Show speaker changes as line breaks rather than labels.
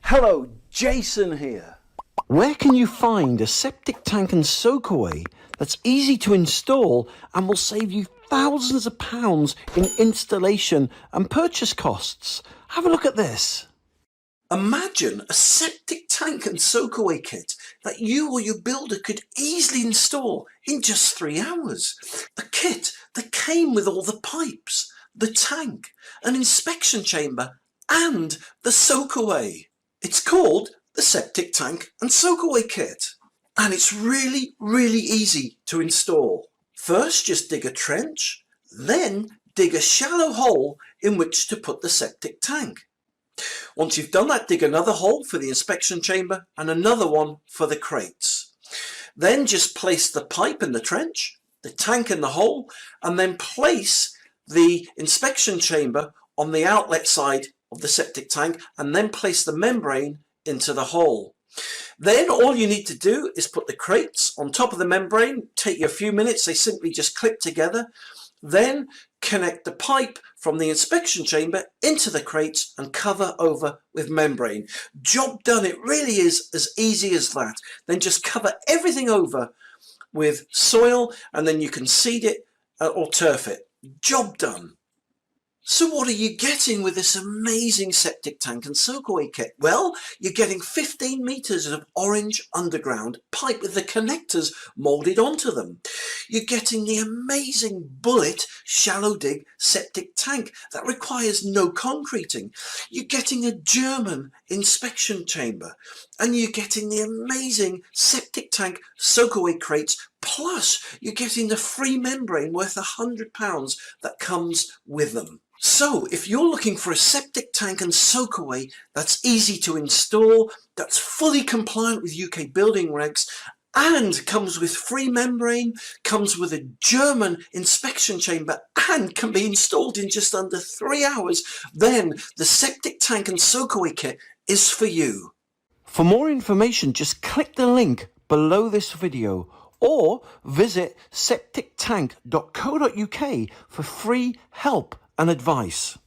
Hello, Jason here. Where can you find a septic tank and soakaway that's easy to install and will save you thousands of pounds in installation and purchase costs? Have a look at this. Imagine a septic tank and soakaway kit that you or your builder could easily install in just 3 hours. A kit that came with all the pipes, the tank, an inspection chamber and the soakaway. It's called the Septic Tank and Soakaway Kit, and it's really easy to install. First, just dig a trench, then dig a shallow hole in which to put the septic tank. Once you've done that, dig another hole for the inspection chamber and another one for the crates. Then just place the pipe in the trench, the tank in the hole, and then place the inspection chamber on the outlet side of the septic tank, and then place the membrane into the hole. Then all you need to do is put the crates on top of the membrane. Take you a few minutes, they simply just clip together. Then connect the pipe from the inspection chamber into the crates and cover over with membrane. Job done. It really is as easy as that. Then just cover everything over with soil and then you can seed it or turf it. Job done. So what are you getting with this amazing septic tank and soakaway kit? Well, you're getting 15 meters of orange underground pipe with the connectors molded onto them. You're getting the amazing bullet shallow dig septic tank that requires no concreting. You're getting a German inspection chamber, and you're getting the amazing septic tank soakaway crates. Plus, you're getting the free membrane worth £100 that comes with them. So if you're looking for a septic tank and soakaway that's easy to install, that's fully compliant with UK building regs, and comes with free membrane, comes with a German inspection chamber, and can be installed in just under 3 hours, then the septic tank and soakaway kit is for you. For more information, just click the link below this video or visit septictank.co.uk for free help and advice.